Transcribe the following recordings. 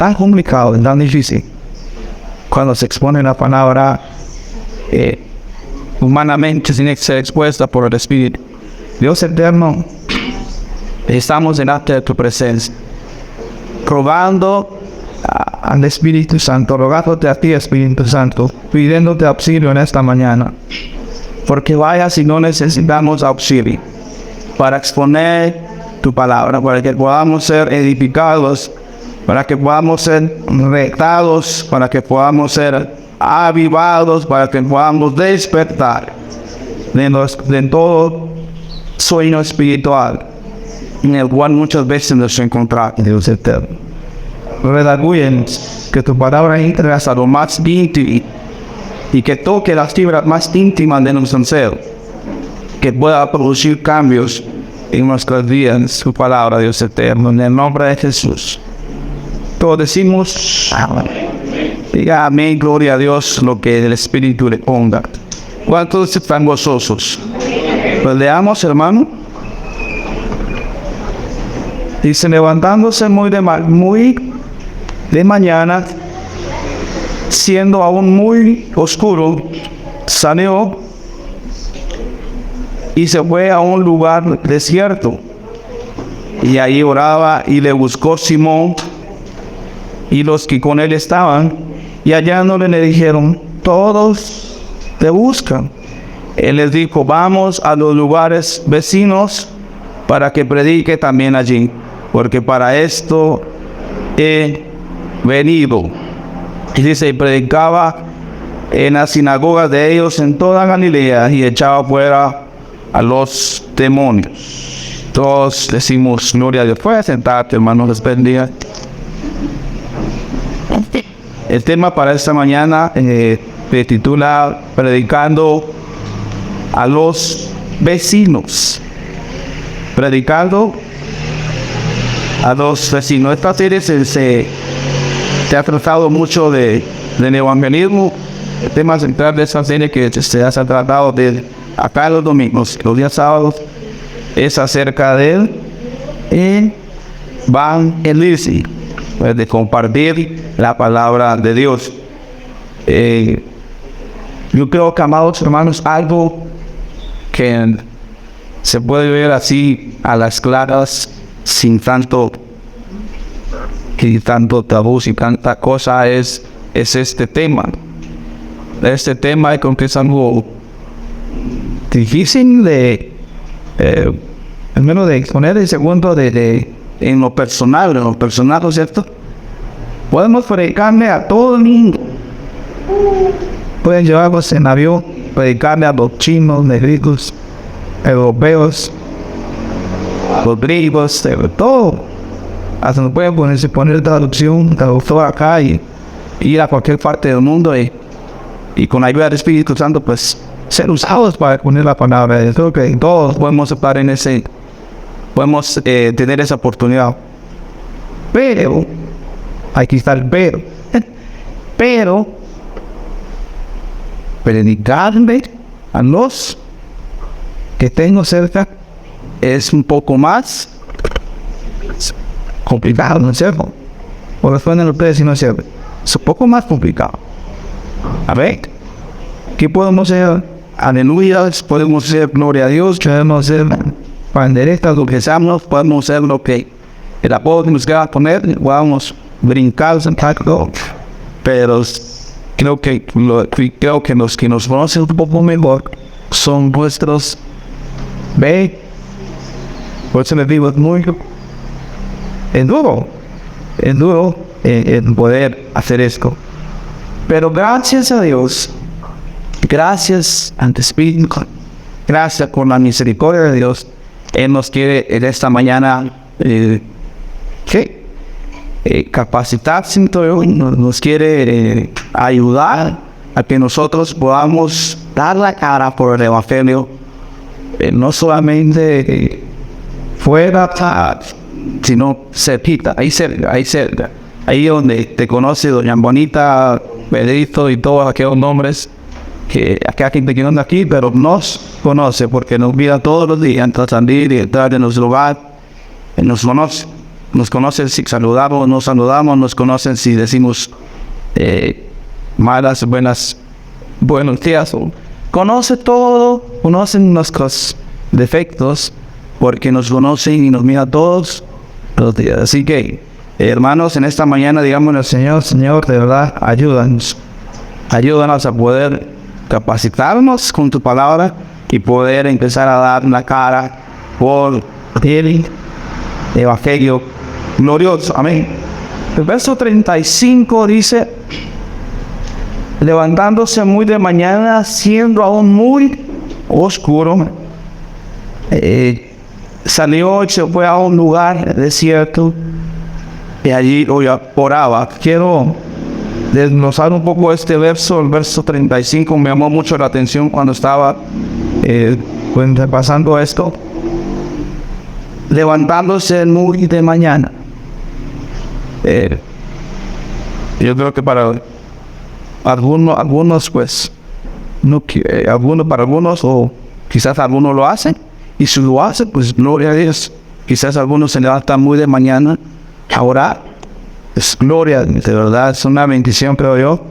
tan complicado, tan difícil, cuando se expone la palabra humanamente tiene que ser expuesta por el Espíritu. Dios eterno, estamos delante de tu presencia, rogando al Espíritu Santo, rogándote a ti, Espíritu Santo, pidiéndote auxilio en esta mañana, porque vaya si no necesitamos auxilio para exponer tu palabra, para que podamos ser edificados, para que podamos ser retados, para que podamos ser avivados, para que podamos despertar de todo sueño espiritual en el cual muchas veces nos encontramos, Dios eterno. Redagúyenos, que tu palabra entre hasta lo más íntimo y que toque las fibras más íntimas de nuestro ser, que pueda producir cambios en nuestras vidas, su palabra, Dios eterno, en el nombre de Jesús. Todos decimos amén. Diga amén, gloria a Dios, lo que el Espíritu le ponga. ¿Cuántos están gozosos? Pues leamos, hermano. Dice, levantándose muy de mañana, siendo aún muy oscuro, salió y se fue a un lugar desierto. Y ahí oraba y le buscó Simón y los que con él estaban, y hallándole le dijeron, todos te buscan. Él les dijo, vamos a los lugares vecinos para que predique también allí, porque para esto he venido. Y dice, y predicaba en las sinagogas de ellos en toda Galilea y echaba fuera a los demonios. Todos decimos gloria a Dios. Puedes sentarte, hermanos, les bendiga. El tema para esta mañana se titula Predicando a los vecinos. Predicando a los vecinos. Esta serie se ha tratado mucho del evangelismo. El tema central de esta serie que se ha tratado de acá los domingos, los días sábados, es acerca del evangelismo, de compartir la palabra de Dios. Yo creo que, amados hermanos, algo que se puede ver así a las claras, sin tanto tabú y tanta cosa, es este tema. Este tema creo que es algo difícil al menos de exponer, y segundo en lo personal, ¿no es cierto? Podemos predicarle a todo el mundo. Pueden llevarlos en avión, predicarle a los chinos, negritos, europeos, los griegos, todo. Hasta no pueden poner traductor acá y ir a cualquier parte del mundo y con la ayuda del Espíritu Santo, pues, ser usados para poner la palabra. Yo creo que todos podemos estar podemos tener esa oportunidad. Pero, aquí está el pero, predicarle a los que tengo cerca es un poco más complicado, ¿no es cierto? O responden ustedes si no es cierto. Es un poco más complicado. A ver, ¿qué podemos hacer? Aleluya, podemos hacer gloria a Dios, podemos hacer panderetas, lo que seamos, podemos hacer lo que el apóstol nos quiera poner, vamos a brincar, pero creo que los que nos conocen un poco mejor son nuestros por eso les digo, es muy duro en poder hacer esto. Pero gracias a Dios, gracias ante Espíritu, gracias por la misericordia de Dios, Él nos quiere en esta mañana capacitar, nos quiere ayudar a que nosotros podamos dar la cara por el Evangelio, no solamente fuera, sino cerquita, ahí cerca, ahí donde te conoce doña Bonita, Pedrito y todos aquellos nombres que acá gente que no anda aquí, pero nos conoce porque nos mira todos los días, antes de salir y entrar en nuestro lugar, nos conoce. Nos conocen si saludamos, no saludamos, nos conocen si decimos malas, buenos días. Conoce todo, conocen nuestros defectos, porque nos conocen y nos mira todos los días. Así que, hermanos, en esta mañana digamos al Señor, Señor, de verdad, ayúdanos a poder capacitarnos con tu palabra y poder empezar a dar la cara por el Evangelio glorioso. Amén. El verso 35 dice: levantándose muy de mañana, siendo aún muy oscuro, salió y se fue a un lugar desierto y allí oraba. Quiero desglosar un poco este verso. El verso 35 me llamó mucho la atención cuando estaba pasando esto. Levantándose muy de mañana. Yo creo que para algunos pues para algunos, o quizás algunos lo hacen, y si lo hacen, pues gloria a Dios. Quizás algunos se levantan muy de mañana a orar. Es gloria, de verdad, es una bendición, creo yo.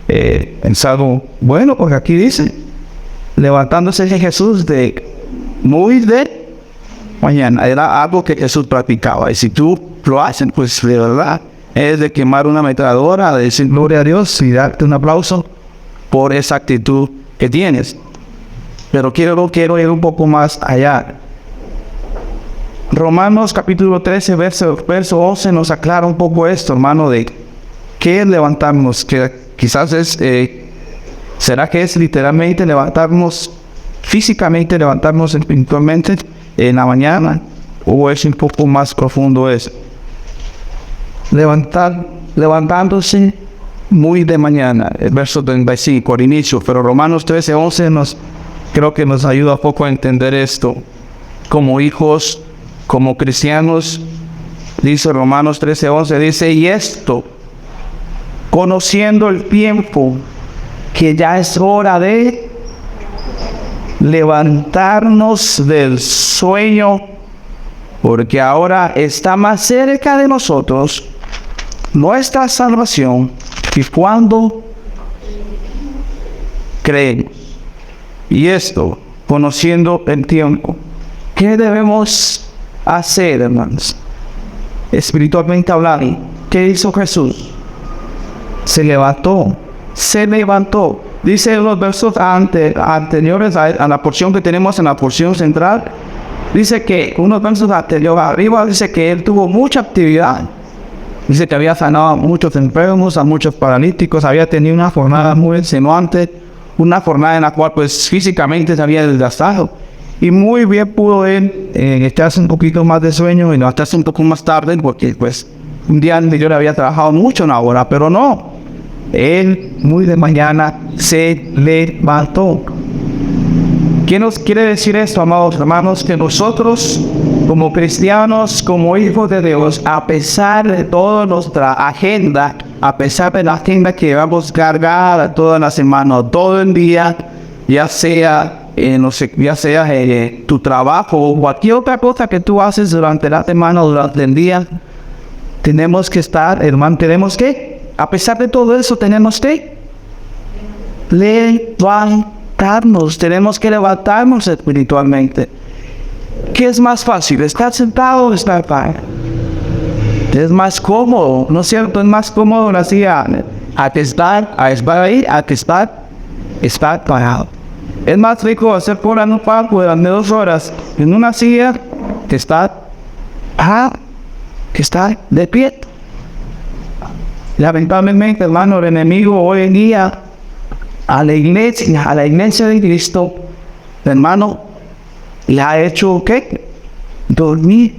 Es algo bueno, porque aquí dice, levantándose Jesús muy de mañana. Era algo que Jesús practicaba, y si tú lo haces, pues de verdad, es de quemar una ametralladora, de decir gloria a Dios y darte un aplauso por esa actitud que tienes. Pero quiero ir un poco más allá. Romanos capítulo 13, verso 11 nos aclara un poco esto, hermano, de qué es levantarnos. Que quizás ¿será que es literalmente levantarnos, físicamente levantarnos espiritualmente en la mañana? ¿O es un poco más profundo eso? Levantándose muy de mañana, el verso 35 al inicio, pero Romanos 13, 11 creo que nos ayuda un poco a entender esto. Como hijos, como cristianos, dice Romanos 13, 11, dice: y esto, conociendo el tiempo, que ya es hora de levantarnos del sueño, porque ahora está más cerca de nosotros nuestra salvación que cuando creemos. Y esto, conociendo el tiempo. ¿Qué debemos hacer, hermanos? Espiritualmente hablando, ¿qué hizo Jesús? Se levantó. Dice en los versos anteriores a la porción que tenemos en la porción central, dice que unos versos anteriores arriba, dice que él tuvo mucha actividad. Dice que había sanado a muchos enfermos, a muchos paralíticos, había tenido una jornada muy extenuante, una jornada en la cual pues físicamente se había desgastado. Y muy bien pudo él echarse un poquito más de sueño y levantarse un poco más tarde, porque pues un día anterior había trabajado mucho en la hora, pero no. Él muy de mañana se levantó. ¿Qué nos quiere decir esto, amados hermanos? Que nosotros, como cristianos, como hijos de Dios, a pesar de toda nuestra agenda, a pesar de la agenda que vamos cargada toda la semana, todo el día, ya sea tu trabajo o cualquier otra cosa que tú haces durante la semana, durante el día, tenemos que estar, hermano, a pesar de todo eso, tenemos que tenemos que levantarnos espiritualmente. ¿Qué es más fácil? ¿Estar sentado o estar parado? Es más cómodo, ¿no es cierto? Es más cómodo así a estar parado. Es más rico hacer por un pago durante 2 horas en una silla que estar de pie. Lamentablemente, hermano, el enemigo hoy en día a la iglesia de Cristo, hermano, le ha hecho ¿qué? Dormir.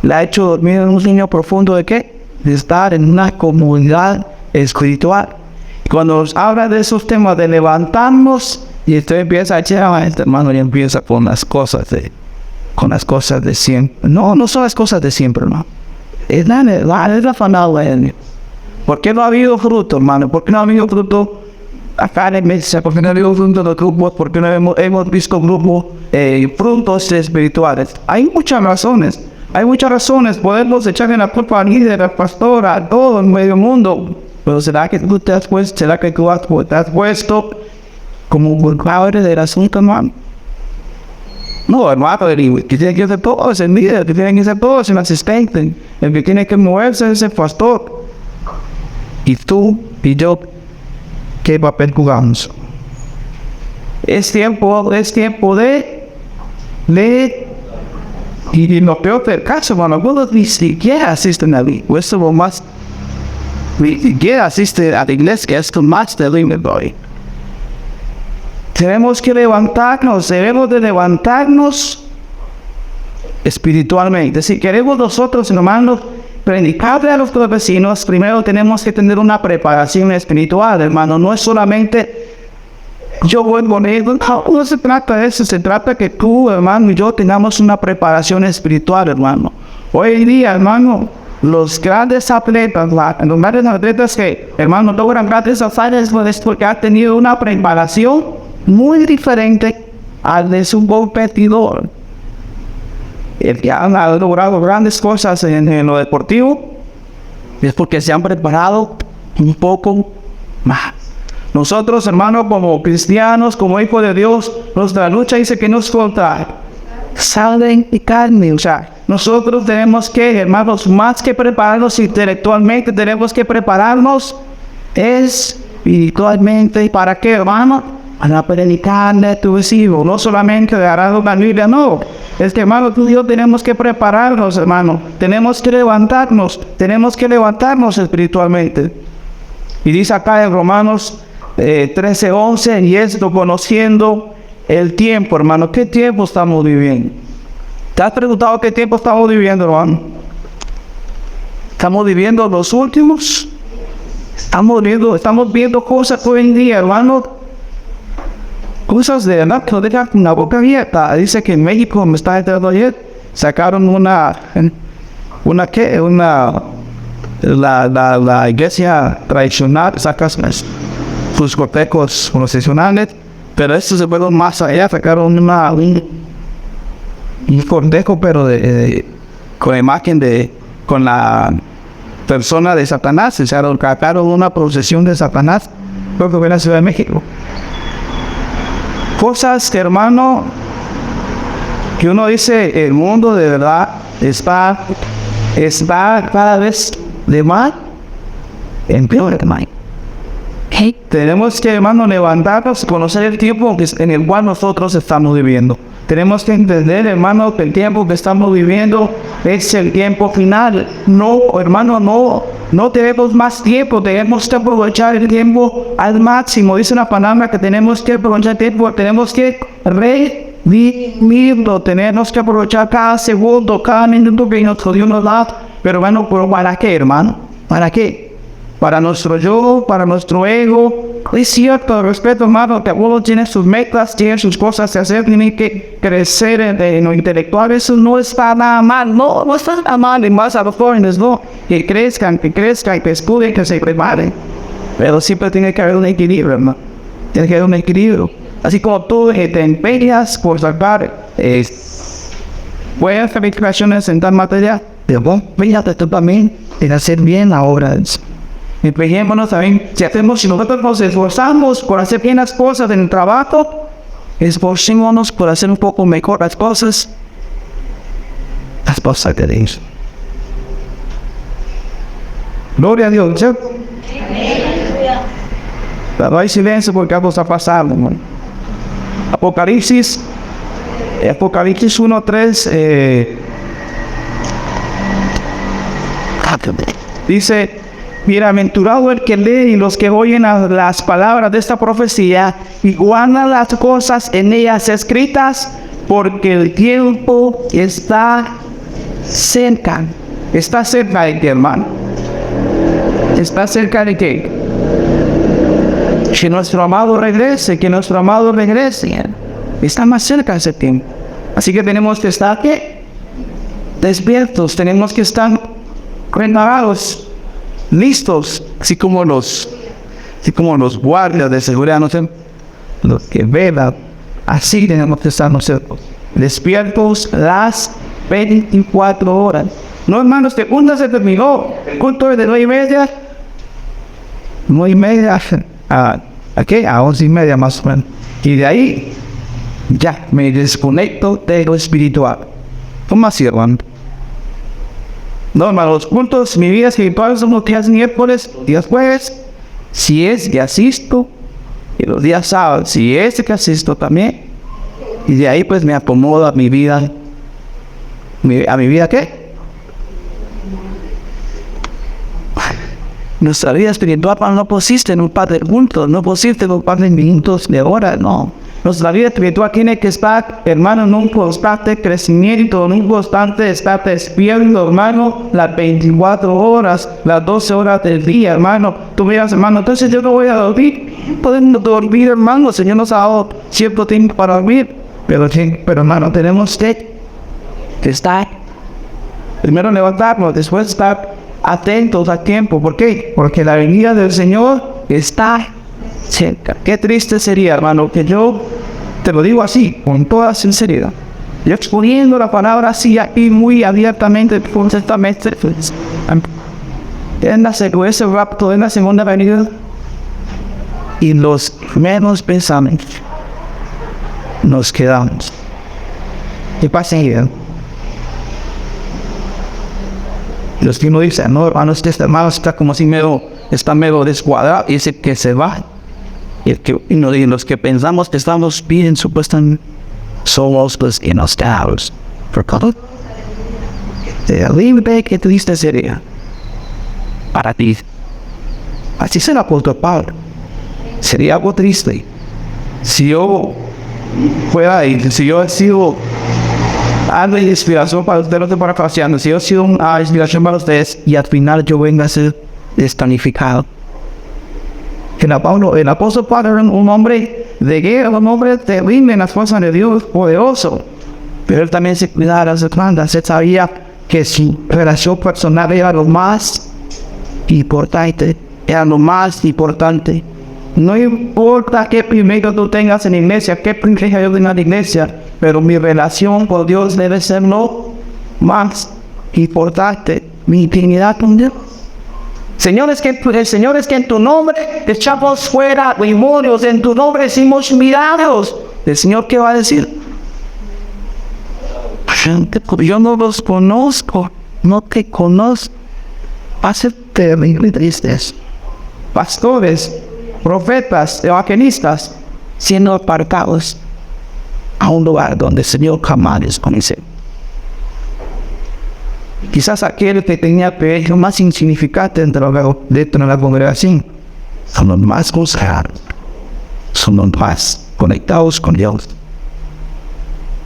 Le ha hecho dormir en un sueño profundo de ¿qué? De estar en una comunidad espiritual. Cuando nos habla de esos temas de levantarnos, y usted empieza a echar, este hermano, y empieza con las cosas de siempre. No son las cosas de siempre, hermano. Es la fanal. ¿Por qué no ha habido fruto, hermano? ¿Por qué no ha habido fruto acá en la iglesia? ¿Por qué no ha habido fruto en los grupos? ¿Por qué no hemos visto grupos, frutos espirituales? Hay muchas razones. Hay muchas razones, podemos echarle la culpa al líder, al pastor, a todo el medio mundo. Pero ¿será que tú te has puesto como culpable del asunto, hermano? No, hermano, el que tiene que hacer todo es el líder, el que tiene que hacer todo es el asistente, el que tiene que moverse es el pastor. Y tú y yo, ¿qué papel jugamos? Es tiempo de y lo peor del caso, hermano, algunos ni siquiera asisten a la iglesia. Eso es lo más, ni siquiera asisten a la iglesia, es lo más terrible hoy. Tenemos que levantarnos, debemos de levantarnos espiritualmente. Si queremos nosotros, hermanos, predicarle a nuestros vecinos, primero tenemos que tener una preparación espiritual, hermano. No es solamente yo voy con ellos, no se trata de eso, se trata que tú, hermano, y yo tengamos una preparación espiritual, hermano. Hoy en día, hermano, los grandes atletas, los grandes atletas que, hermano, logran grandes hazañas es porque han tenido una preparación muy diferente al de su competidor. El que han logrado grandes cosas en lo deportivo es porque se han preparado un poco más. Nosotros, hermanos, como cristianos, como hijos de Dios, nuestra lucha dice que nos contra sangre y carne. O sea, nosotros tenemos que, hermanos, más que prepararnos intelectualmente, tenemos que prepararnos espiritualmente. ¿Para qué, hermano? Para predicarle a tu vecino, no solamente de agarrar la Biblia, no. Es que, hermano, tú y yo tenemos que prepararnos, hermano. Tenemos que levantarnos espiritualmente. Y dice acá en Romanos 13:11, y esto conociendo el tiempo, hermano. ¿Qué tiempo estamos viviendo? ¿Te has preguntado qué tiempo estamos viviendo, hermano? ¿Estamos viviendo los últimos? Estamos viendo cosas hoy en día, hermano. Cosas de verdad que no dejan una boca abierta. Dice que en México, me está enterando ayer, sacaron la iglesia tradicional, saca sus cortejos procesionales, pero estos se fueron más allá, sacaron un cortejo, pero con la imagen con la persona de Satanás, o sea, sacaron una procesión de Satanás, creo que fue en la Ciudad de México. Cosas que, hermano, que uno dice, el mundo de verdad está cada vez de mal en peor, hermano. Tenemos que, hermano, levantarnos y conocer el tiempo en el cual nosotros estamos viviendo. Tenemos que entender, hermano, que el tiempo que estamos viviendo es el tiempo final. No, hermano, no tenemos más tiempo. Tenemos que aprovechar el tiempo al máximo. Dice una palabra que tenemos que aprovechar el tiempo. Tenemos que revivirlo. Tenemos que aprovechar cada segundo, cada minuto que nuestro Dios nos da. Pero, hermano, ¿para qué, hermano? ¿Para qué? Para nuestro yo, para nuestro ego. Es cierto, respeto, hermano, que uno tiene sus metas, tiene sus cosas que hacer, tiene que crecer en lo intelectual. Eso no está nada mal, no está nada mal. Y más a los jóvenes, no, que crezcan, que estudien, que se preparen. Pero siempre tiene que haber un equilibrio, hermano. Tiene que haber un equilibrio. Así como tú te empeñas por sacar buenas calificaciones en tal materia, pero fíjate tú también en hacer bien la obra. Empecémonos también, si nosotros nos esforzamos por hacer bien las cosas en el trabajo, esforcémonos por hacer un poco mejor las cosas de Dios. Gloria a Dios, ¿sí? Pero hay silencio porque algo está pasando, hermano. Apocalipsis 1:3 dice: bienaventurado el que lee y los que oyen las palabras de esta profecía y guardan las cosas en ellas escritas, porque el tiempo está cerca. ¿Está cerca de qué, hermano? ¿Está cerca de qué? Que nuestro amado regrese, Está más cerca ese tiempo. Así que tenemos que estar despiertos, tenemos que estar preparados, listos, así como los guardias de seguridad, no sé, los que velan, así tenemos que estar nosotros, despiertos las 24 horas. No, hermano, este culto se terminó. El culto es de 9:30. 9:30 ¿a qué? A 11:30 más o menos. Y de ahí ya me desconecto de lo espiritual. ¿Cómo así, hermano? No, hermano, los cultos, mi vida espiritual son los días miércoles, días jueves, si es que asisto, y los días sábados, si es que asisto también. Y de ahí pues me acomodo a mi vida. ¿A mi vida qué? Nuestra vida espiritual, no consiste en un par de puntos, no consiste en un par de minutos de horas, no. Nuestra vida espiritual tiene que estar, hermano, en un constante crecimiento, en un constante estar despierto, hermano, las 24 horas, las 12 horas del día, hermano. Tú miras, hermano, entonces yo no voy a dormir. Podemos dormir, hermano, el Señor nos ha dado cierto tiempo para dormir. Pero hermano, tenemos que estar, primero levantarnos, después estar atentos a tiempo. ¿Por qué? Porque la venida del Señor está cerca. Qué triste sería, hermano, que yo te lo digo así, con toda sinceridad, yo exponiendo la palabra así aquí muy abiertamente, constantemente, en ese rapto, en la segunda venida, y los menos pensamientos nos quedamos. ¿Qué pasa ahí? Los que no dicen, no, hermano, este hermano está como si está medio descuadrado, y dice que se va. Y los que pensamos que estamos bien, supuestamente, somos los que no estamos. ¿Por qué? Terrible, qué triste sería para ti. Así se la apóstol Pablo. Sería algo triste si yo fuera y si yo he sido algo de inspiración para ustedes, no estoy parafraseando, si yo he sido una inspiración para ustedes y al final yo venga a ser descalificado. El apóstol Pablo era un hombre de guerra, un hombre terrible en las fuerzas de Dios, poderoso. Pero él también se cuidaba de las hermanas. Él sabía que su relación personal era lo más importante. Era lo más importante. No importa qué privilegio tú tengas en la iglesia, qué privilegio yo tenga en la iglesia, pero mi relación con Dios debe ser lo más importante. Mi intimidad con Dios. Señor, es que en tu nombre echamos fuera demonios, en tu nombre hicimos milagros. ¿El Señor qué va a decir? Yo no los conozco, no te conozco. Va a ser terrible tristeza. Pastores, profetas, evangelistas, siendo apartados a un lugar donde el Señor jamás les conoce. Quizás aquel que tenía el privilegio más insignificante dentro de la congregación son los más consagrados, son los más conectados con Dios.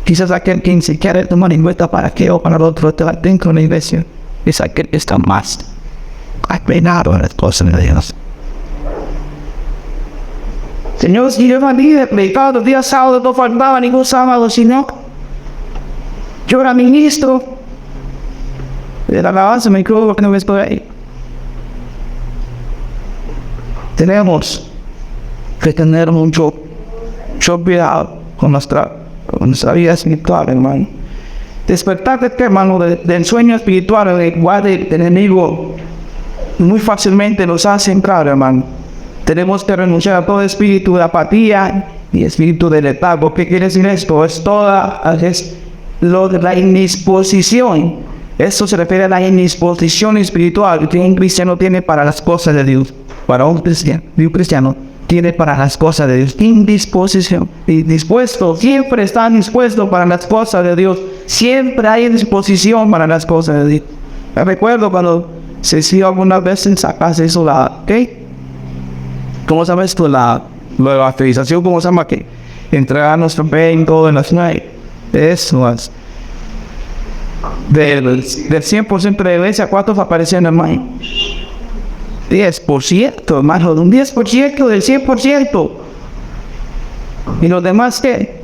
Quizás aquel que ni siquiera tomar en cuenta para qué o para el otro te dentro de la iglesia es aquel que está más apenado en las cosas de Dios. Señor, si yo valía de predicar los días sábados, no faltaba ningún sábado, sino yo era ministro de la alabanza, me creo que no ves por ahí. Tenemos que tener mucho cuidado con nuestra vida espiritual, hermano. Despertar de este, hermano, del sueño espiritual, el cual del enemigo muy fácilmente nos hace entrar, hermano. Tenemos que renunciar a todo espíritu de apatía y espíritu de letargo. ¿Qué quiere decir esto? Es lo de la indisposición. Esto se refiere a la indisposición espiritual que un cristiano tiene para las cosas de Dios. Para un cristiano tiene para las cosas de Dios. Indisposición. Y dispuesto, siempre está dispuesto para las cosas de Dios. Siempre hay disposición para las cosas de Dios. Me recuerdo cuando se hizo algunas veces acá se hizo ¿cómo se llama esto? La evangelización, ¿cómo se llama? Que entregar nuestro fe en todo en las night. Eso es. Del 100% de la iglesia, ¿cuántos aparecían, hermano? 10%, hermano, un 10% del 100%. ¿Y los demás qué?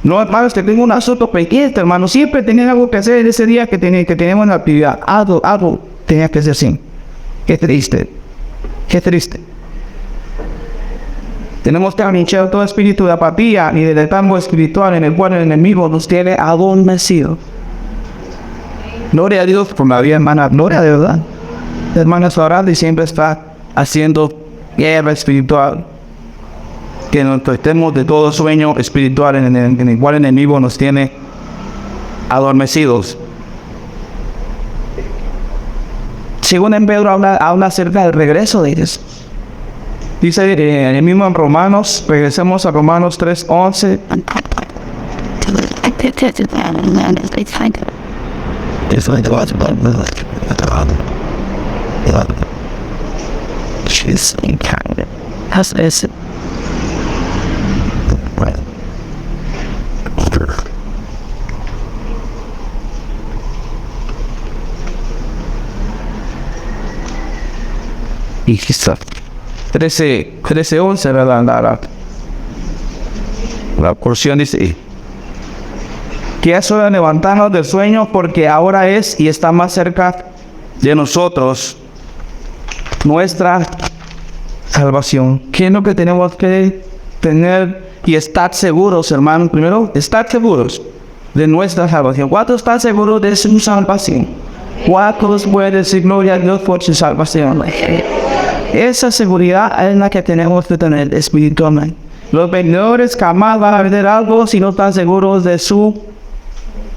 No, hermanos, que tengo un asunto pendiente, hermano. Siempre tenían algo que hacer en ese día que tenemos una actividad. Algo tenía que ser así. Qué triste. Tenemos que aniquilar todo espíritu de apatía y de letargo espiritual en el cual el enemigo nos tiene adormecido. Gloria a Dios por la vida, hermana. Gloria de verdad. La hermana está orando y siempre está haciendo guerra espiritual. Que nos tratemos de todo sueño espiritual en el cual el enemigo nos tiene adormecidos. Según en Pedro habla acerca del regreso de Jesús. Dice el mismo en Romanos, regresemos a Romanos 3:11. Y quizá 13:11, ¿verdad? La porción dice que es hora de levantarnos del sueño porque ahora es y está más cerca de nosotros nuestra salvación. ¿Qué es lo que tenemos que tener y estar seguros, hermanos? Primero, estar seguros de nuestra salvación. ¿Cuántos están seguros de su salvación? ¿Cuántos pueden decir gloria a Dios por su salvación? Esa seguridad es la que tenemos que tener espiritualmente. Los vendedores jamás van a vender algo si no están seguros de su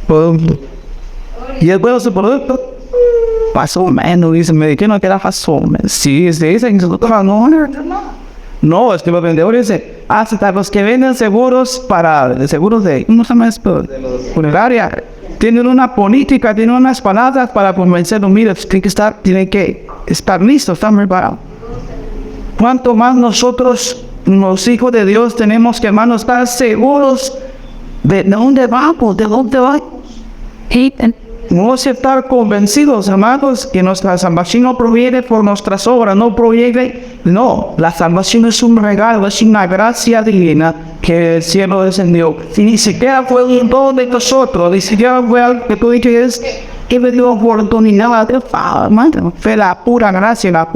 producto. Y es bueno su producto. Pasó menos, dice, me dijeron que era pasó. Sí, se dicen que no, es que los vendedores dicen, hasta los que venden seguros seguros de, ¿cómo se llama esto? Funeraria. Tienen una política, tienen unas palabras para convencerlos. Mira, tienen que estar listos, están preparados. Cuanto más nosotros, los hijos de Dios, tenemos que, hermanos, estar seguros de dónde vamos, de dónde vamos. No estar convencidos, hermanos, que nuestra salvación no proviene por nuestras obras, no, la salvación es un regalo, es una gracia divina que el cielo descendió. Y ni siquiera fue un don de nosotros, ni siquiera fue algo que tú dices que me dio oportunidad de hermano. Fue la pura gracia,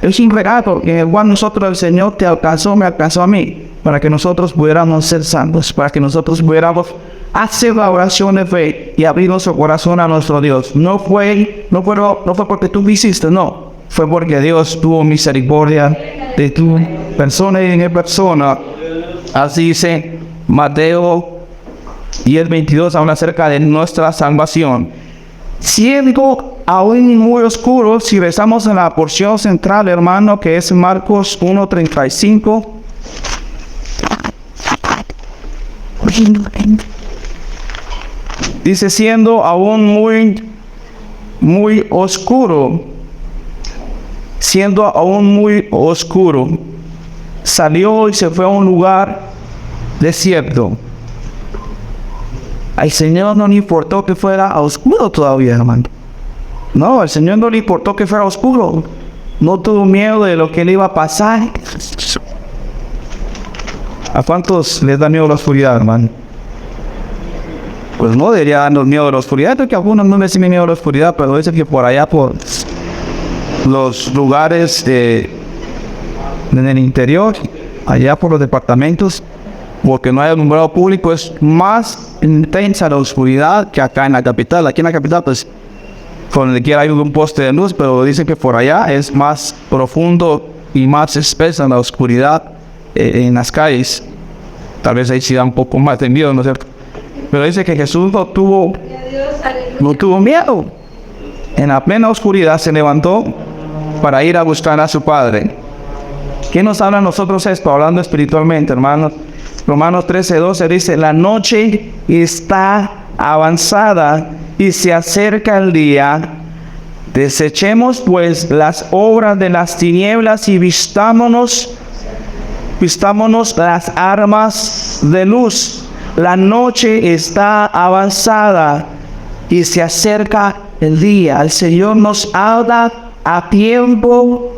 es un regalo que igual nosotros, el Señor te alcanzó, me alcanzó a mí, para que nosotros pudiéramos ser santos, para que nosotros pudiéramos hacer la oración de fe y abrir nuestro corazón a nuestro Dios. No fue porque tú lo hiciste, no. Fue porque Dios tuvo misericordia de tu persona y en persona. Así dice Mateo 10:22, habla acerca de nuestra salvación. Siendo aún muy oscuro, si rezamos en la porción central, hermano, que es Marcos 1:35. Dice, siendo aún muy oscuro, salió y se fue a un lugar desierto. Al Señor no le importó que fuera oscuro todavía, hermano. No, al Señor no le importó que fuera oscuro. No tuvo miedo de lo que le iba a pasar. ¿A cuántos les da miedo la oscuridad, hermano? Pues no debería darnos miedo a la oscuridad, porque algunos no les tienen miedo a la oscuridad, pero dicen que por allá, por los lugares en el interior, allá por los departamentos, porque no hay alumbrado público, es más intensa la oscuridad que acá en la capital. Aquí en la capital, pues, con donde quiera hay un poste de luz, pero dicen que por allá es más profundo y más espesa la oscuridad en las calles. Tal vez ahí sí da un poco más de miedo, ¿no es cierto? Pero dice que Jesús no tuvo miedo. En la plena oscuridad se levantó para ir a buscar a su Padre. ¿Qué nos habla a nosotros esto? Hablando espiritualmente, hermanos. Romanos 13:12 dice, la noche está avanzada y se acerca el día. Desechemos pues las obras de las tinieblas y vistámonos las armas de luz. La noche está avanzada y se acerca el día. El Señor nos habla a tiempo.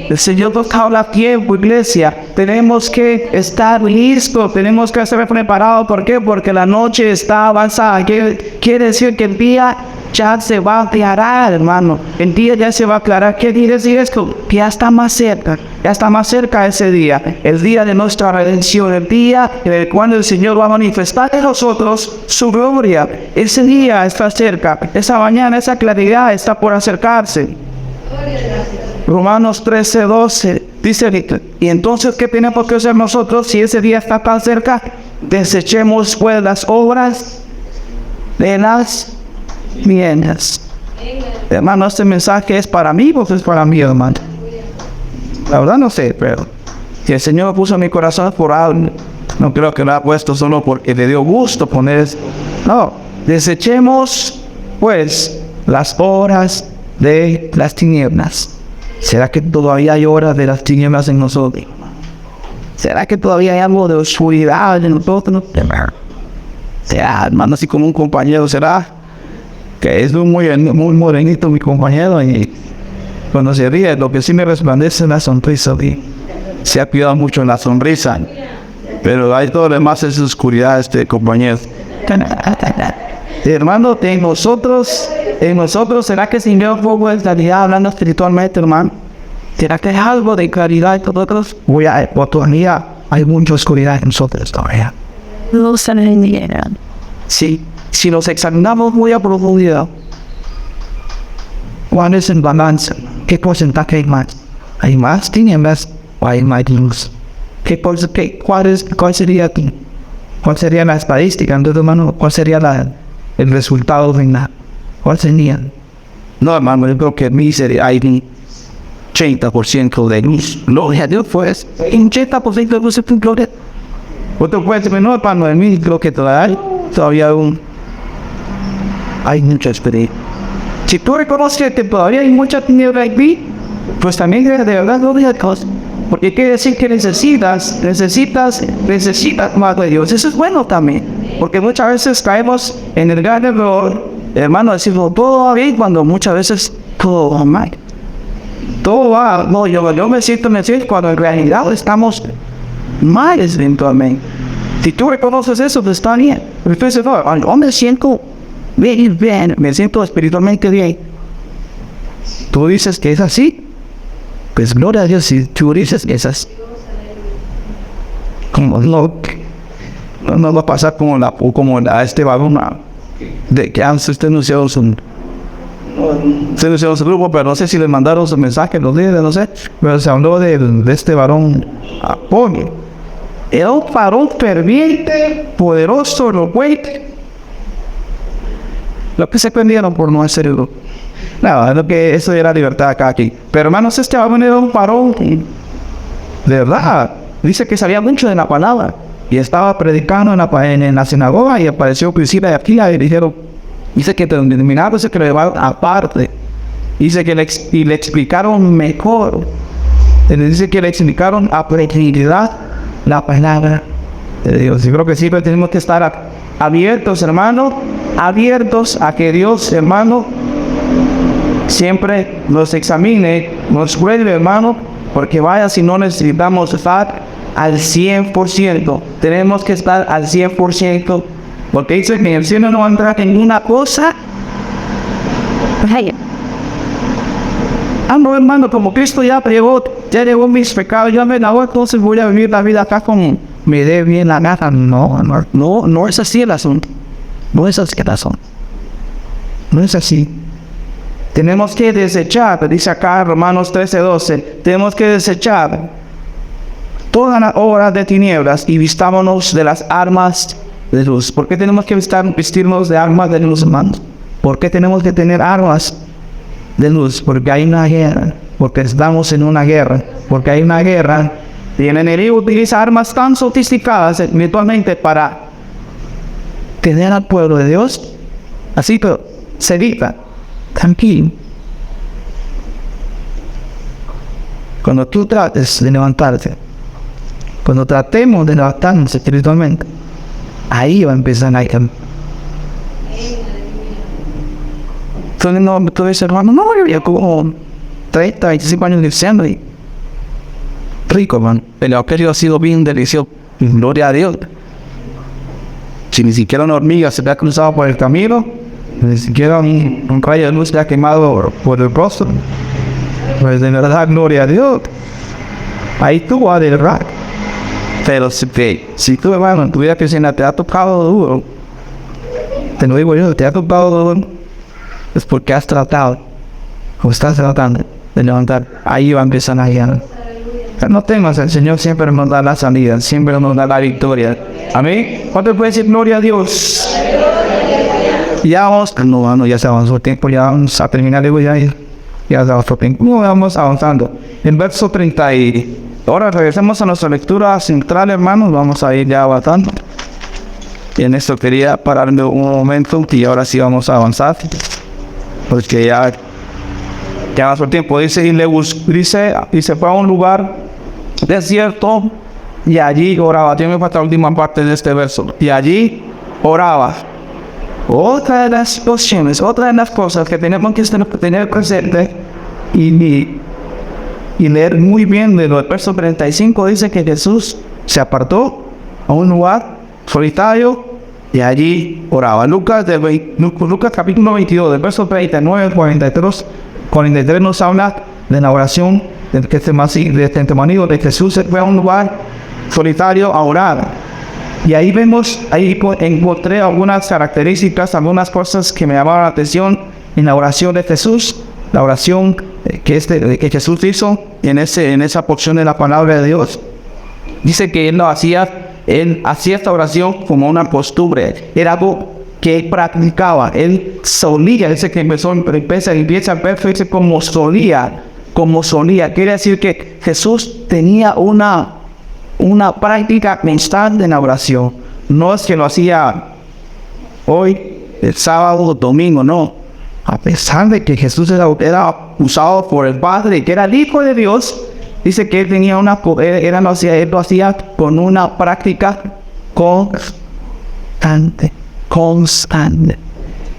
El Señor nos habla a tiempo, iglesia. Tenemos que estar listos, tenemos que estar preparados. ¿Por qué? Porque la noche está avanzada. Quiere decir que el día ya se va a aclarar, hermano. El día ya se va a aclarar. ¿Qué quiere decir esto? Que ya está más cerca. Ya está más cerca ese día, el día de nuestra redención, el día en el cual el Señor va a manifestar en nosotros su gloria. Ese día está cerca, esa mañana, esa claridad está por acercarse. Romanos 13:12 dice, y entonces, ¿qué tenemos que hacer nosotros si ese día está tan cerca? Desechemos pues las obras de las tinieblas. Hermano, este mensaje es para mí, pues es para mí, hermano. La verdad no sé, pero si el Señor puso en mi corazón por algo, no creo que lo ha puesto solo porque le dio gusto poner eso. No, desechemos pues las obras de las tinieblas. ¿Será que todavía hay horas de las tinieblas en nosotros? ¿Será que todavía hay algo de oscuridad en nosotros? ¿Será, hermano, así como un compañero? ¿Será que es muy morenito mi compañero? Y cuando se ríe, lo que sí me resplandece es la sonrisa. Se ha cuidado mucho en la sonrisa. Pero hay todo lo demás es oscuridad, compañero. Hermano, en nosotros, ¿será que sin Dios poco de claridad hablando espiritualmente, hermano? ¿Será que hay algo de claridad en nosotros? Todavía hay mucha oscuridad en nosotros todavía. No se niegan. Sí, si nos examinamos muy a profundidad, ¿cuál es el balance? ¿Qué porcentaje hay más? ¿Hay más tinieblas o hay más luz? ¿Cuál sería la estadística? Entonces, hermano, ¿cuál sería el resultado final? ¿Cuál sería? No, hermano, yo creo que en mí hay un 80% de luz. Gloria a Dios, pues. Un 80% de luz es un gloria. Otro puede decir, no, hermano, en mí creo que todavía hay mucha experiencia. Si tú reconoces que todavía hay mucha tiniebla en mí, pues también de verdad gloria a Dios. Porque quiere decir que necesitas más de Dios. Eso es bueno también. Porque muchas veces caemos en el gran error, hermano, decimos todo va bien cuando muchas veces todo va mal. Todo va, no, yo me siento cuando en realidad estamos mal eventualmente. Si tú reconoces eso, pues está bien. Pero entonces, no, yo me siento bien, me siento espiritualmente bien. Tú dices que es así. Pues gloria a Dios si tú dices que es así. Como no va a pasar como a este varón de que antes denunciado su grupo, pero no sé si le mandaron su mensaje, los líderes, no sé, pero se habló de este varón Apollo. Era un varón ferviente, poderoso, elocuente. Lo que se prendieron por no hacerlo. No, es lo que eso era libertad acá aquí. Pero hermanos, este varón era un varón de verdad. Dice que sabía mucho de la palabra. Y estaba predicando en la sinagoga y apareció príncipe de Aquila y dijeron, dice que terminaron, dice que lo llevaron aparte. Dice que le explicaron mejor. Dice que le explicaron a profundidad la palabra de Dios. Yo creo que siempre tenemos que estar abiertos, hermano, abiertos a que Dios, hermano, siempre nos examine, nos pruebe, hermano, porque vaya si no necesitamos estar al 100%. Tenemos que estar al 100%, porque dice que en el cielo no va a entrar en ninguna cosa. No, hermano, como Cristo ya llevó mis pecados, ya me lavó, entonces voy a vivir la vida acá como me dé bien la gana. No es así el asunto. No es así el asunto. No es así. Tenemos que desechar, dice acá Romanos 13:12, tenemos que desechar todas las obras de tinieblas y vistámonos de las armas de luz. ¿Por qué tenemos que vestirnos de armas de luz, hermanos? ¿Por qué tenemos que tener armas de luz? Porque hay una guerra, porque estamos en una guerra, porque hay una guerra y el enemigo utiliza armas tan sofisticadas espiritualmente para tener al pueblo de Dios así, pero sedita, tranquilo. Cuando tú trates de levantarte, cuando tratemos de levantarnos espiritualmente, ahí va a empezar a ir. Entonces, no, tú dices, hermano, no, yo ya como 30, 25 años diciendo y rico, hermano. El evangelio ha sido bien delicioso. Gloria a Dios. Si ni siquiera una hormiga se te ha cruzado por el camino, ni siquiera un rayo de luz te ha quemado por el rostro, pues de verdad, gloria a Dios. ahí tú vas a adorar. Pero si tú, hermano, en tu vida cristiana te ha tocado duro, te lo digo yo, te ha tocado duro, es porque has tratado, o estás tratando de levantar. Ahí va a empezar a guiar. No temas, el Señor siempre nos da la salida, siempre nos da la victoria. Amén. ¿Cuánto puede decir gloria a Dios? Ya vamos, no, ya se avanzó el tiempo, ya vamos a terminar, digo, ya se avanzó el tiempo. No, vamos avanzando. En verso 30 y... Ahora regresamos a nuestra lectura central, hermanos, vamos a ir ya avanzando. Y en esto quería pararme un momento y ahora sí vamos a avanzar. Porque ya avanzó el tiempo. Dice, y se fue a un lugar desierto y allí oraba. Tiene que faltar la última parte de este verso. Y allí oraba. Otra de las situaciones, otra de las cosas que tenemos que tener presente y leer muy bien de los versos 35, dice que Jesús se apartó a un lugar solitario y allí oraba. Lucas capítulo 22, del verso 39 al 43 nos habla de la oración de Getsemaní, de Jesús se fue a un lugar solitario a orar. Y ahí encontré algunas características, algunas cosas que me llamaron la atención en la oración de Jesús, la oración que Jesús hizo en esa porción de la palabra de Dios. Dice que él hacía esta oración como una costumbre, era algo que él practicaba, él solía, dice que empieza a ver como solía, quiere decir que Jesús tenía una práctica constante en la oración. No es que lo hacía hoy, el sábado, domingo, no. A pesar de que Jesús era usado por el Padre, que era el Hijo de Dios, dice que él tenía él lo hacía con una práctica constante.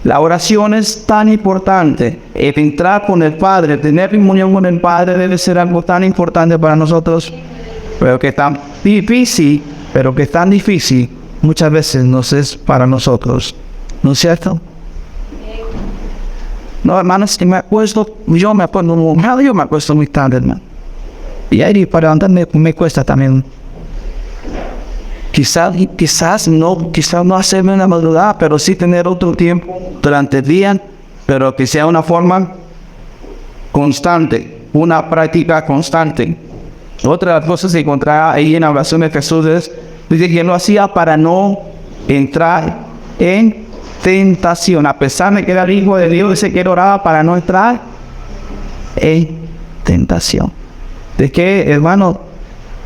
La oración es tan importante. El entrar con el Padre, tener comunión con el Padre debe ser algo tan importante para nosotros, pero que es tan difícil, muchas veces nos es para nosotros. ¿No es cierto? No, hermanos, yo me acuesto muy tarde, hermano. Y ahí para levantarme me cuesta también. Quizás no hacerme una madrugada, pero sí tener otro tiempo durante el día, pero que sea una forma constante, una práctica constante. Otra de las cosas que encontraba ahí en la oración de Jesús dice que lo hacía para no entrar en tentación. A pesar de que era el Hijo de Dios, dice que él oraba para no entrar en tentación. ¿De qué, hermano?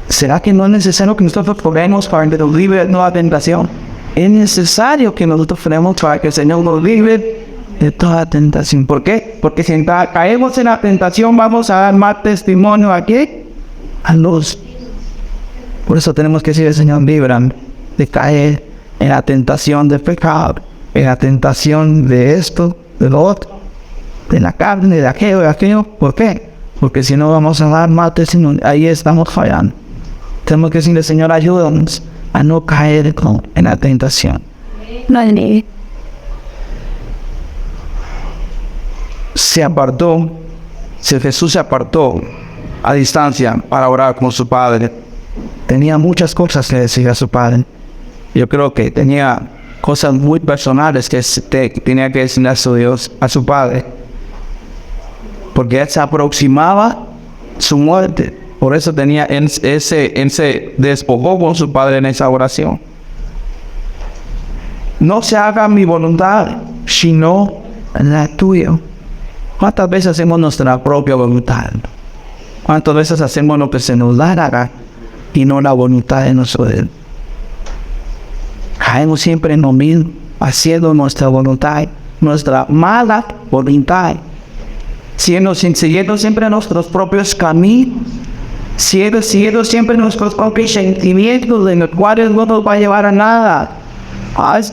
¿Será que no es necesario que nosotros oremos para que nos libre de toda tentación? Es necesario que nosotros oremos para que el Señor nos libre de toda tentación. ¿Por qué? Porque si caemos en la tentación, vamos a dar más testimonio aquí a los. Por eso tenemos que decir al Señor, líbrame de caer en la tentación del pecado, en la tentación de esto, de lo otro, de la carne, de aquello. ¿Por qué? Porque si no vamos a dar más testimonio, ahí estamos fallando. Tenemos que decirle, Señor, ayúdanos a no caer en la tentación. Jesús se apartó a distancia para orar con su Padre. Tenía muchas cosas que decir a su Padre. Yo creo que tenía cosas muy personales que tenía que decirle a su Dios, a su Padre, porque él se aproximaba su muerte. Por eso él se despojó con su Padre en esa oración. No se haga mi voluntad, sino la tuya. ¿Cuántas veces hacemos nuestra propia voluntad? ¿Cuántas veces hacemos lo que se nos da la gana y no la voluntad de nosotros? Caemos siempre en lo mismo, haciendo nuestra voluntad, nuestra mala voluntad, siguiendo siempre nuestros propios caminos, siguiendo siempre nuestros propios sentimientos, en los cuales no nos va a llevar a nada.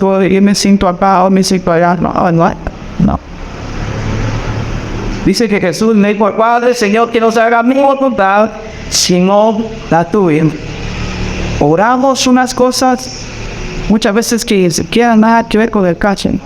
Yo me siento acá, o me siento allá. No. Dice que Jesús le dijo al Padre, Señor, que no se haga mi voluntad, sino la tuya. Oramos unas cosas muchas veces que ni siquiera nada que ver con el cachen.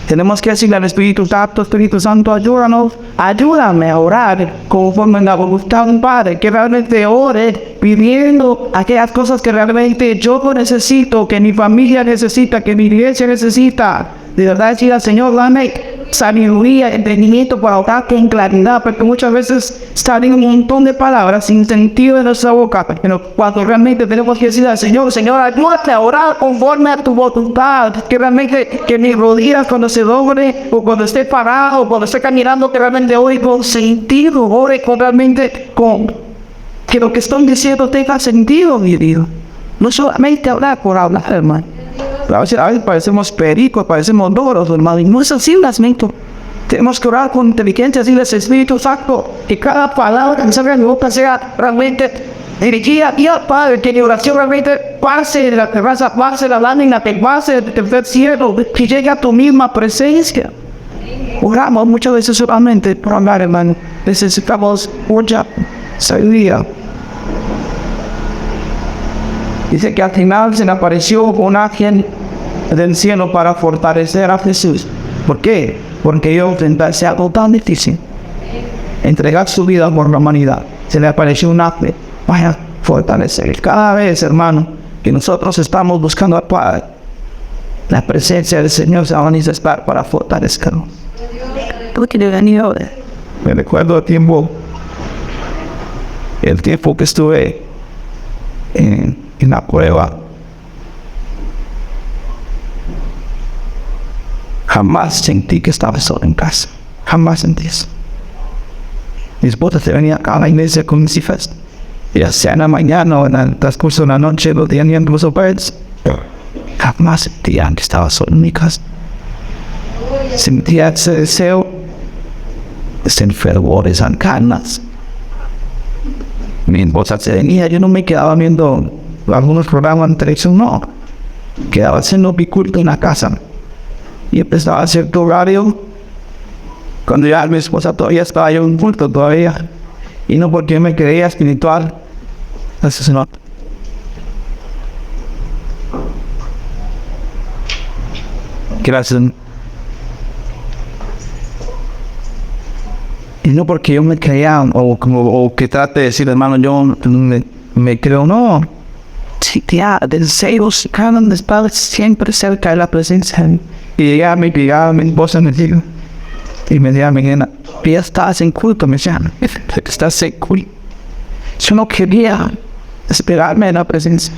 Tenemos que decirle al Espíritu Santo, ayúdanos ayúdame a orar conforme a la voluntad del Padre, que realmente ore pidiendo aquellas cosas que realmente yo necesito, que mi familia necesita, que mi iglesia necesita. De verdad, decir al Señor, dame sabiduría, entendimiento para orar con claridad, porque muchas veces salen un montón de palabras sin sentido de nuestra boca, pero cuando realmente tenemos que decir al Señor, Señor, ayúdame a orar conforme a tu voluntad, que realmente, que mis rodillas cuando se doble, o cuando esté parado, o cuando esté caminando, que realmente ore con sentido, ore con realmente con que lo que estoy diciendo tenga sentido, mi vida. No solamente hablar por hablar, hermano. A veces parecemos pericos, parecemos loros, hermano, y no es así el asunto. Tenemos que orar con inteligencia, decirle al Espíritu Santo, que cada palabra que salga de mi boca sea realmente dirigida y al Padre, que mi oración realmente pase de la terraza, pase la lámina, que pase del tercer cielo, que llegue a tu misma presencia. Oramos muchas veces solamente por hablar, hermano. Necesitamos mucha sabiduría. Dice que al final se le apareció un ángel del cielo para fortalecer a Jesús. ¿Por qué? Porque ellos enfrentarse a algo tan difícil, entregar su vida por la humanidad. Se le apareció un ángel para fortalecer. Cada vez, hermano, que nosotros estamos buscando al Padre, la presencia del Señor se va a manifestar para fortalecernos. Me recuerdo el tiempo que estuve en la prueba. Jamás sentí que estaba solo en casa. Jamás sentí eso. Mi esposa se venía acá a la iglesia con mis hijas. Ya sea en la mañana o en el transcurso de la noche, los tenían los operados. Jamás sentía que estaba solo en mi casa. Sentía ese deseo, ese fervor, esas ganas. Mi esposa se venía, yo no me quedaba viendo algunos programas en televisión, no. Quedaba haciendo mi culto en la casa. Y empezaba a hacer tu horario. Cuando ya mi esposa todavía estaba yo en culto todavía. Y no porque me creía espiritual. Eso no. Gracias. Y no porque yo me creía o que trate de decir, hermano, yo me creo, no. Sí, tía, deseos, cada vez más siempre cerca de la presencia. Y llegaba mi esposa me dijo, y me decía, mi nena, ya estás en culto, me decía, estás en culto. Yo no quería esperarme en la presencia.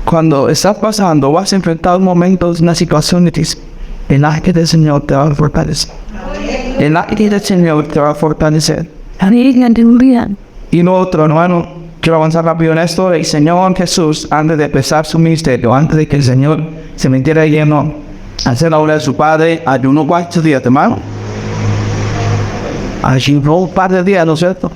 Cuando estás pasando, vas a enfrentar momentos, una situación difícil, el ángel del Señor te va a fortalecer. El ángel del Señor te va a fortalecer. Y lo otro, hermano, quiero avanzar rápido en esto. El Señor Jesús, antes de empezar su ministerio, antes de que el Señor se metiera lleno a hacer la obra de su Padre, ayunó 4 días, hermano. Ayunó un par de días, ¿no es cierto?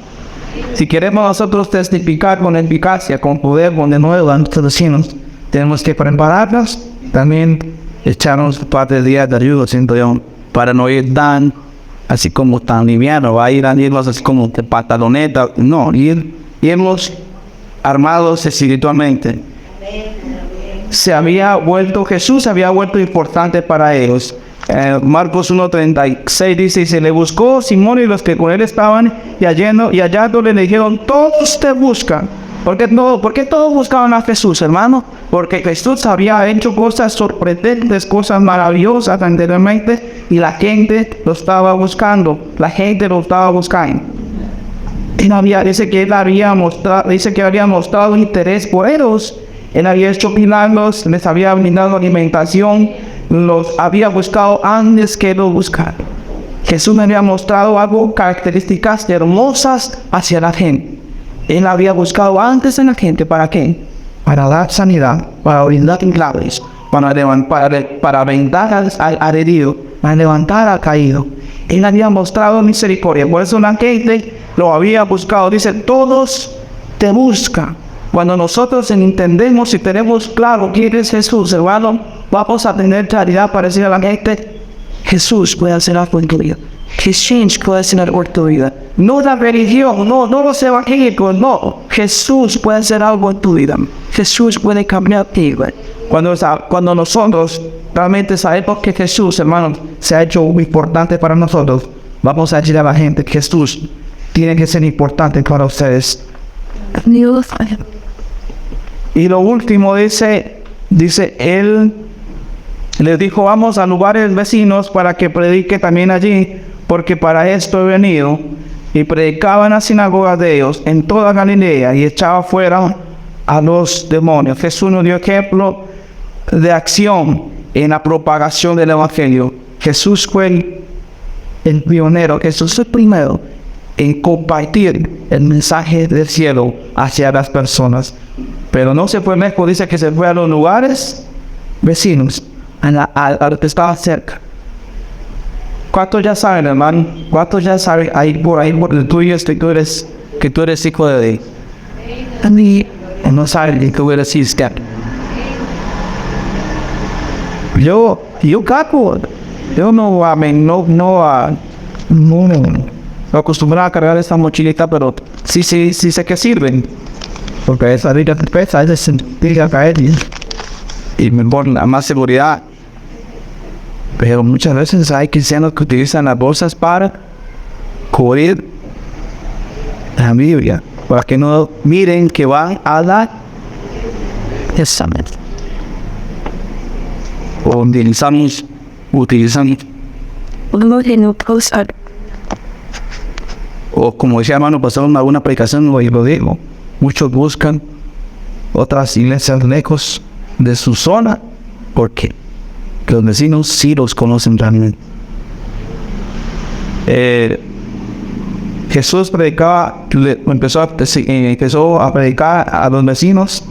Si queremos nosotros testificar con eficacia, con poder, con de nuevo a nuestros vecinos, tenemos que prepararnos, también echarnos un par de días de ayuda, siento yo, para no ir tan, así como tan liviano, va a irnos así como de pantaloneta, no, irnos armados espiritualmente. Jesús se había vuelto importante para ellos. Marcos 1:36 dice, y se le buscó Simón y los que con él estaban, y hallándole le dijeron, todos te buscan. ¿Por qué todos buscaban a Jesús, hermano? Porque Jesús había hecho cosas sorprendentes, cosas maravillosas anteriormente, y la gente lo estaba buscando. Dice que había mostrado interés por ellos. Él había hecho milagros, les había brindado alimentación, los había buscado antes que lo buscaran. Jesús me había mostrado características hermosas hacia la gente. Él había buscado antes en la gente, ¿para qué? Para dar sanidad, para brindar milagros, para vendar al herido, para levantar al caído. Él había mostrado misericordia, por eso la gente lo había buscado. Dice, todos te buscan. Cuando nosotros entendemos y tenemos claro quién es Jesús, hermano, vamos a tener claridad para decir a la gente, Jesús puede hacer algo en tu vida. Jesús puede hacer algo en tu vida. No la religión, no los evangélicos, no. Jesús puede hacer algo en tu vida. Jesús puede cambiar tu vida. Cuando nosotros realmente sabemos que Jesús, hermanos, se ha hecho importante para nosotros, vamos a decir a la gente que Jesús tiene que ser importante para ustedes. Y lo último dice, él les dijo, vamos a lugares vecinos para que predique también allí, porque para esto he venido. Y predicaba en las sinagogas de ellos en toda Galilea y echaba fuera a los demonios. Jesús nos dio ejemplo de acción en la propagación del evangelio. Jesús fue el pionero, Jesús fue el primero en compartir el mensaje del cielo hacia las personas. Pero no se fue lejos, dice que se fue a los lugares vecinos, a lo que estaba cerca. ¿Cuántos ya saben, hermano? ¿Cuántos ya saben ahí por el tuyo es que tú eres hijo de Dios? No saben que tú eres hijo. Yo capo. Yo no acostumbrado a cargar esta mochilita, pero sí sé que sirven. Porque esa vida pesa, es sentir a caer y me pone más seguridad. Pero muchas veces hay cristianos que utilizan las bolsas para cubrir la Biblia, para que no miren que van a dar examen. O utilizan o como decía hermano, pasaron alguna predicación y lo digo, muchos buscan otras iglesias lejos de su zona, porque los vecinos sí los conocen realmente. Jesús empezó a predicar a los vecinos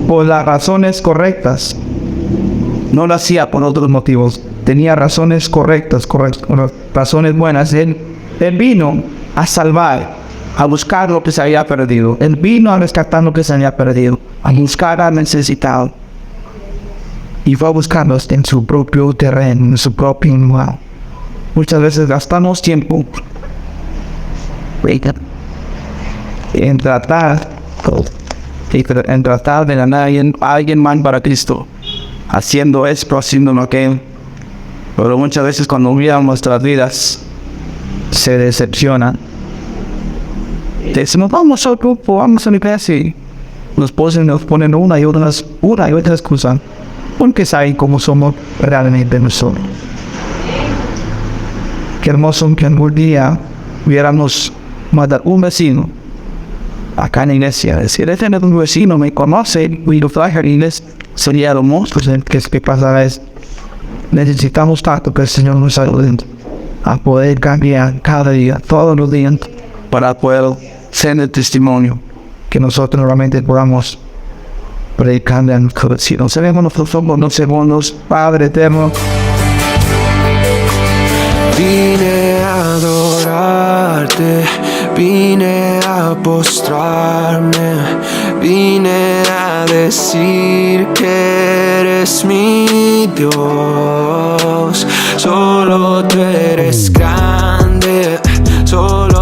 por las razones correctas. No lo hacía por otros motivos. Tenía razones correctas, razones buenas. Él vino a salvar, a buscar lo que se había perdido. Él vino a rescatar lo que se había perdido, a buscar al necesitado. Y fue a buscarlos en su propio terreno, en su propio lugar. Muchas veces gastamos tiempo en tratar de ganar a alguien más para Cristo, haciendo esto, haciendo aquello. Pero muchas veces cuando miran nuestras vidas, se decepcionan. Decimos, vamos al grupo, vamos a la iglesia, y nos ponen una y otra excusa, porque saben cómo somos realmente nosotros. Qué hermoso que algún día hubiéramos mandado un vecino acá en la iglesia, decir, este es un vecino, me conoce, y lo traje a la iglesia. Sería hermoso que pasara eso. Necesitamos tanto que el Señor nos ayude a poder cambiar cada día, todos los días, para poder ser el testimonio que nosotros normalmente podamos predicarle a nuestros vecinos. Sabemos nosotros somos los segundos, Padre eterno. Vine a adorarte, vine a postrarme, vine a decir que eres mi Dios. Solo tú eres grande, solo